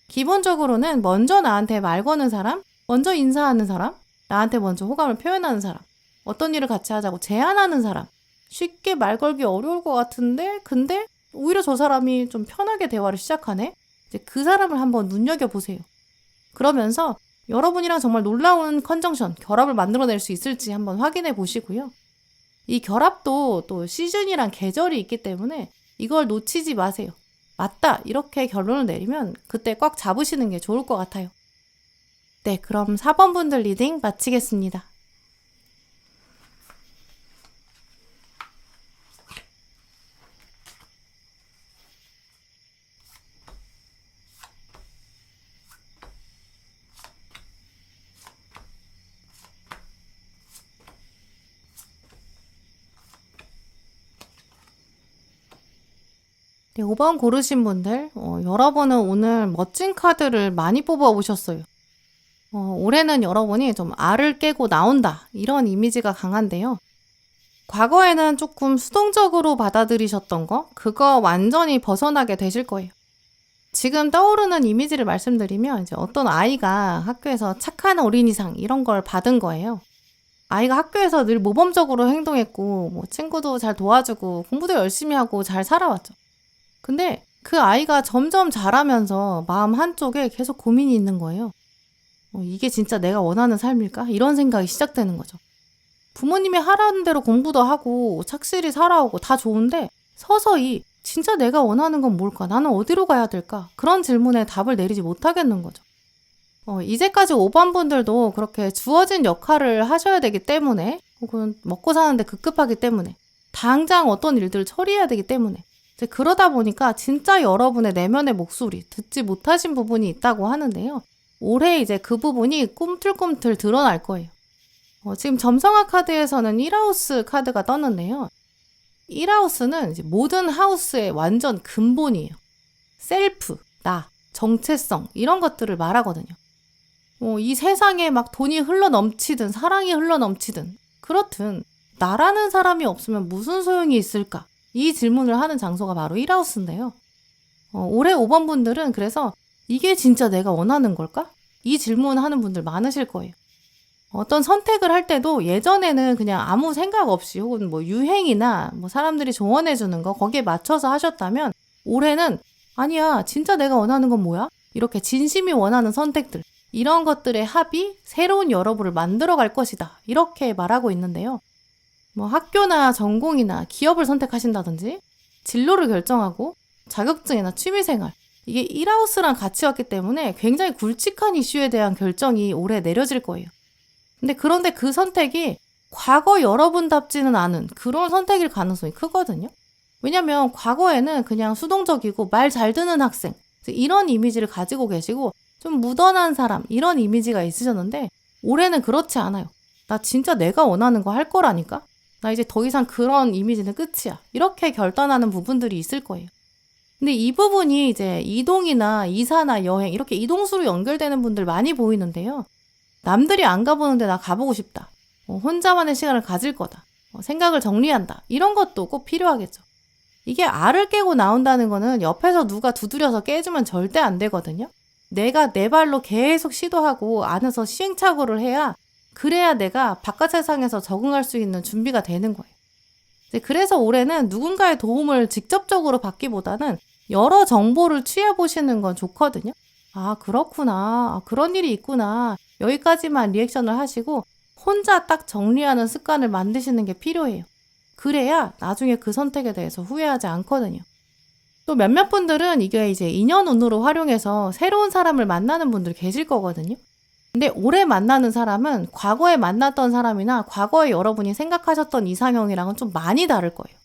기본적으로는 먼저 나한테 말 거는 사람, 먼저 인사하는 사람, 나한테 먼저 호감을 표현하는 사람, 어떤 일을 같이 하자고 제안하는 사람, 쉽게 말 걸기 어려울 것 같은데 근데 오히려 저 사람이 좀 편하게 대화를 시작하네? 이제 그 사람을 한번 눈여겨보세요. 그러면서 여러분이랑 정말 놀라운 컨정션, 결합을 만들어낼 수 있을지 한번 확인해 보시고요. 이 결합도 또 시즌이랑 계절이 있기 때문에 이걸 놓치지 마세요. 맞다! 이렇게 결론을 내리면 그때 꽉 잡으시는 게 좋을 것 같아요. 네, 그럼 4번 분들 리딩 마치겠습니다. 네, 5번 고르신 분들, 여러분은 오늘 멋진 카드를 많이 뽑아오셨어요. 올해는 여러분이 좀 알을 깨고 나온다, 이런 이미지가 강한데요. 과거에는 조금 수동적으로 받아들이셨던 거, 그거 완전히 벗어나게 되실 거예요. 지금 떠오르는 이미지를 말씀드리면 이제 어떤 아이가 학교에서 착한 어린이상 이런 걸 받은 거예요. 아이가 학교에서 늘 모범적으로 행동했고 뭐 친구도 잘 도와주고 공부도 열심히 하고 잘 살아왔죠. 근데 그 아이가 점점 자라면서 마음 한쪽에 계속 고민이 있는 거예요. 이게 진짜 내가 원하는 삶일까? 이런 생각이 시작되는 거죠. 부모님이 하라는 대로 공부도 하고 착실히 살아오고 다 좋은데 서서히 진짜 내가 원하는 건 뭘까? 나는 어디로 가야 될까? 그런 질문에 답을 내리지 못하겠는 거죠. 이제까지 5번 분들도 그렇게 주어진 역할을 하셔야 되기 때문에 혹은 먹고 사는데 급급하기 때문에 당장 어떤 일들을 처리해야 되기 때문에 이제 그러다 보니까 진짜 여러분의 내면의 목소리 듣지 못하신 부분이 있다고 하는데요. 올해 이제 그 부분이 꿈틀꿈틀 드러날 거예요. 지금 점성학 카드에서는 1하우스 카드가 떴는데요. 1하우스는 이제 모든 하우스의 완전 근본이에요. 셀프, 나, 정체성 이런 것들을 말하거든요. 이 세상에 막 돈이 흘러넘치든 사랑이 흘러넘치든 그렇든 나라는 사람이 없으면 무슨 소용이 있을까? 이 질문을 하는 장소가 바로 1하우스인데요. 올해 5번 분들은 그래서 이게 진짜 내가 원하는 걸까? 이 질문하는 분들 많으실 거예요. 어떤 선택을 할 때도 예전에는 그냥 아무 생각 없이 혹은 뭐 유행이나 뭐 사람들이 조언해 주는 거 거기에 맞춰서 하셨다면 올해는 아니야 진짜 내가 원하는 건 뭐야? 이렇게 진심이 원하는 선택들 이런 것들의 합이 새로운 여러분을 만들어 갈 것이다 이렇게 말하고 있는데요. 뭐 학교나 전공이나 기업을 선택하신다든지 진로를 결정하고 자격증이나 취미생활 이게 1하우스랑 같이 왔기 때문에 굉장히 굵직한 이슈에 대한 결정이 올해 내려질 거예요. 근데 그런데 그 선택이 과거 여러분답지는 않은 그런 선택일 가능성이 크거든요. 왜냐면 과거에는 그냥 수동적이고 말 잘 듣는 학생 이런 이미지를 가지고 계시고 좀 무던한 사람 이런 이미지가 있으셨는데 올해는 그렇지 않아요. 나 진짜 내가 원하는 거 할 거라니까? 나 이제 더 이상 그런 이미지는 끝이야. 이렇게 결단하는 부분들이 있을 거예요. 근데 이 부분이 이제 이동이나 이사나 여행 이렇게 이동수로 연결되는 분들 많이 보이는데요. 남들이 안 가보는데 나 가보고 싶다. 혼자만의 시간을 가질 거다. 생각을 정리한다. 이런 것도 꼭 필요하겠죠. 이게 알을 깨고 나온다는 거는 옆에서 누가 두드려서 깨주면 절대 안 되거든요. 내가 내 발로 계속 시도하고 안에서 시행착오를 해야 그래야 내가 바깥 세상에서 적응할 수 있는 준비가 되는 거예요. 그래서 올해는 누군가의 도움을 직접적으로 받기보다는 여러 정보를 취해보시는 건 좋거든요. 아, 그렇구나. 아, 그런 일이 있구나. 여기까지만 리액션을 하시고 혼자 딱 정리하는 습관을 만드시는 게 필요해요. 그래야 나중에 그 선택에 대해서 후회하지 않거든요. 또 몇몇 분들은 이게 이제 인연운으로 활용해서 새로운 사람을 만나는 분들 계실 거거든요. 근데 올해 만나는 사람은 과거에 만났던 사람이나 과거에 여러분이 생각하셨던 이상형이랑은 좀 많이 다를 거예요.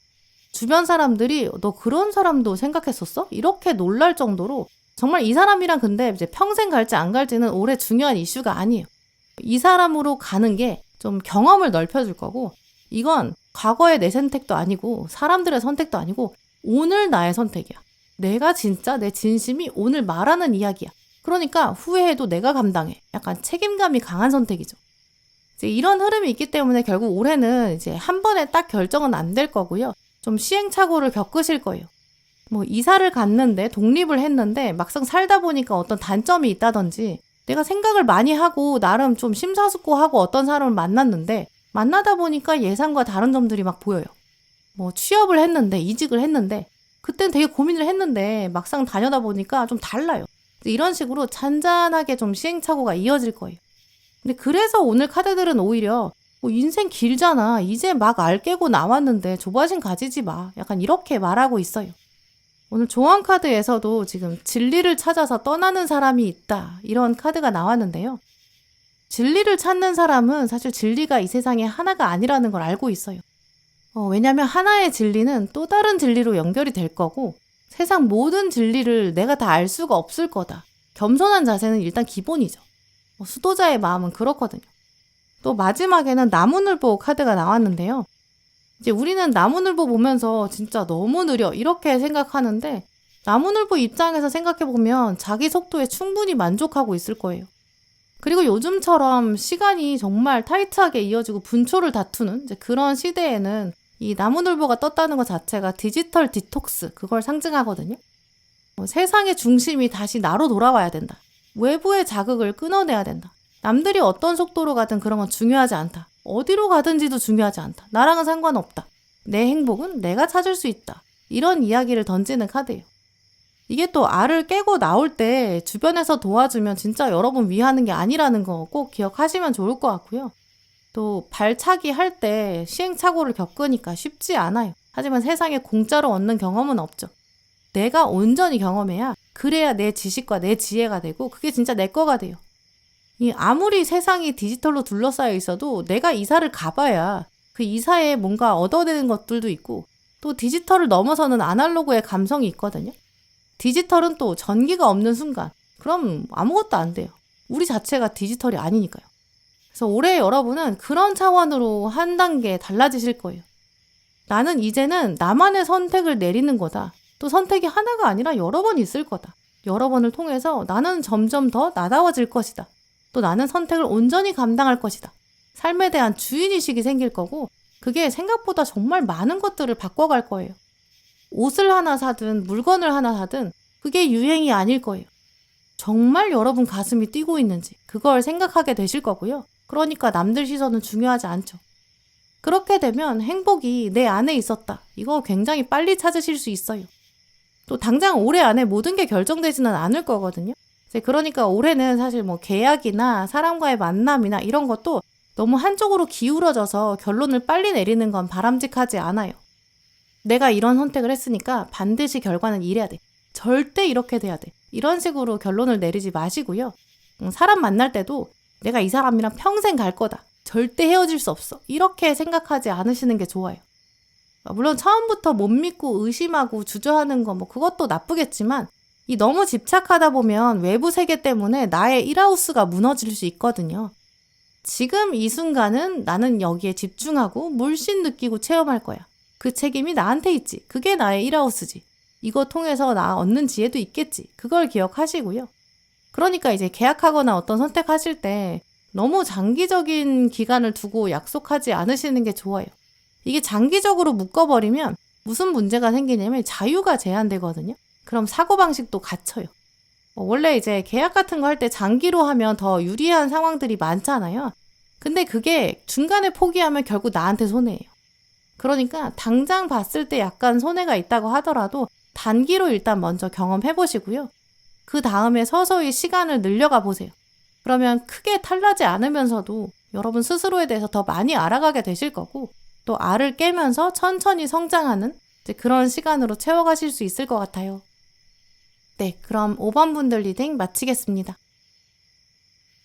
주변 사람들이 너 그런 사람도 생각했었어? 이렇게 놀랄 정도로 정말 이 사람이랑 근데 이제 평생 갈지 안 갈지는 올해 중요한 이슈가 아니에요. 이 사람으로 가는 게 좀 경험을 넓혀줄 거고 이건 과거의 내 선택도 아니고 사람들의 선택도 아니고 오늘 나의 선택이야. 내가 진짜 내 진심이 오늘 말하는 이야기야. 그러니까 후회해도 내가 감당해. 약간 책임감이 강한 선택이죠. 이제 이런 흐름이 있기 때문에 결국 올해는 이제 한 번에 딱 결정은 안 될 거고요. 좀 시행착오를 겪으실 거예요. 뭐 이사를 갔는데 독립을 했는데 막상 살다 보니까 어떤 단점이 있다든지 내가 생각을 많이 하고 나름 좀 심사숙고하고 어떤 사람을 만났는데 만나다 보니까 예상과 다른 점들이 막 보여요. 뭐 취업을 했는데 이직을 했는데 그땐 되게 고민을 했는데 막상 다녀다 보니까 좀 달라요. 이런 식으로 잔잔하게 좀 시행착오가 이어질 거예요. 근데 그래서 오늘 카드들은 오히려 뭐 인생 길잖아. 이제 막 알 깨고 나왔는데 조바심 가지지 마. 약간 이렇게 말하고 있어요. 오늘 조언 카드에서도 지금 진리를 찾아서 떠나는 사람이 있다. 이런 카드가 나왔는데요. 진리를 찾는 사람은 사실 진리가 이 세상에 하나가 아니라는 걸 알고 있어요. 왜냐면 하나의 진리는 또 다른 진리로 연결이 될 거고 세상 모든 진리를 내가 다 알 수가 없을 거다. 겸손한 자세는 일단 기본이죠. 수도자의 마음은 그렇거든요. 또 마지막에는 나무늘보 카드가 나왔는데요. 이제 우리는 나무늘보 보면서 진짜 너무 느려 이렇게 생각하는데 나무늘보 입장에서 생각해보면 자기 속도에 충분히 만족하고 있을 거예요. 그리고 요즘처럼 시간이 정말 타이트하게 이어지고 분초를 다투는 이제 그런 시대에는 이 나무늘보가 떴다는 것 자체가 디지털 디톡스 그걸 상징하거든요. 세상의 중심이 다시 나로 돌아와야 된다. 외부의 자극을 끊어내야 된다. 남들이 어떤 속도로 가든 그런 건 중요하지 않다. 어디로 가든지도 중요하지 않다. 나랑은 상관없다. 내 행복은 내가 찾을 수 있다. 이런 이야기를 던지는 카드예요. 이게 또 알을 깨고 나올 때 주변에서 도와주면 진짜 여러분 위하는 게 아니라는 거 꼭 기억하시면 좋을 것 같고요. 또 발차기 할 때 시행착오를 겪으니까 쉽지 않아요. 하지만 세상에 공짜로 얻는 경험은 없죠. 내가 온전히 경험해야 그래야 내 지식과 내 지혜가 되고 그게 진짜 내 거가 돼요. 아무리 세상이 디지털로 둘러싸여 있어도 내가 이사를 가봐야 그 이사에 뭔가 얻어내는 것들도 있고 또 디지털을 넘어서는 아날로그의 감성이 있거든요. 디지털은 또 전기가 없는 순간 그럼 아무것도 안 돼요. 우리 자체가 디지털이 아니니까요. 그래서 올해 여러분은 그런 차원으로 한 단계 달라지실 거예요. 나는 이제는 나만의 선택을 내리는 거다. 또 선택이 하나가 아니라 여러 번 있을 거다. 여러 번을 통해서 나는 점점 더 나다워질 것이다. 또 나는 선택을 온전히 감당할 것이다. 삶에 대한 주인의식이 생길 거고 그게 생각보다 정말 많은 것들을 바꿔갈 거예요. 옷을 하나 사든 물건을 하나 사든 그게 유행이 아닐 거예요. 정말 여러분 가슴이 뛰고 있는지 그걸 생각하게 되실 거고요. 그러니까 남들 시선은 중요하지 않죠. 그렇게 되면 행복이 내 안에 있었다. 이거 굉장히 빨리 찾으실 수 있어요. 또 당장 올해 안에 모든 게 결정되지는 않을 거거든요. 그러니까 올해는 사실 뭐 계약이나 사람과의 만남이나 이런 것도 너무 한쪽으로 기울어져서 결론을 빨리 내리는 건 바람직하지 않아요. 내가 이런 선택을 했으니까 반드시 결과는 이래야 돼. 절대 이렇게 돼야 돼. 이런 식으로 결론을 내리지 마시고요. 사람 만날 때도 내가 이 사람이랑 평생 갈 거다. 절대 헤어질 수 없어. 이렇게 생각하지 않으시는 게 좋아요. 물론 처음부터 못 믿고 의심하고 주저하는 거 뭐 그것도 나쁘겠지만 이 너무 집착하다 보면 외부 세계 때문에 나의 일하우스가 무너질 수 있거든요. 지금 이 순간은 나는 여기에 집중하고 물씬 느끼고 체험할 거야. 그 책임이 나한테 있지. 그게 나의 일하우스지. 이거 통해서 나 얻는 지혜도 있겠지. 그걸 기억하시고요. 그러니까 이제 계약하거나 어떤 선택하실 때 너무 장기적인 기간을 두고 약속하지 않으시는 게 좋아요. 이게 장기적으로 묶어버리면 무슨 문제가 생기냐면 자유가 제한되거든요. 그럼 사고방식도 갇혀요. 원래 이제 계약 같은 거 할 때 장기로 하면 더 유리한 상황들이 많잖아요. 근데 그게 중간에 포기하면 결국 나한테 손해예요. 그러니까 당장 봤을 때 약간 손해가 있다고 하더라도 단기로 일단 먼저 경험해 보시고요. 그 다음에 서서히 시간을 늘려가 보세요. 그러면 크게 탈나지 않으면서도 여러분 스스로에 대해서 더 많이 알아가게 되실 거고, 또 알을 깨면서 천천히 성장하는 이제 그런 시간으로 채워가실 수 있을 것 같아요. 네, 그럼 5번 분들 리딩 마치겠습니다.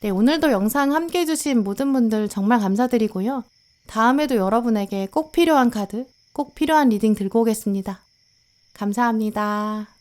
네, 오늘도 영상 함께 해주신 모든 분들 정말 감사드리고요. 다음에도 여러분에게 꼭 필요한 카드, 꼭 필요한 리딩 들고 오겠습니다. 감사합니다.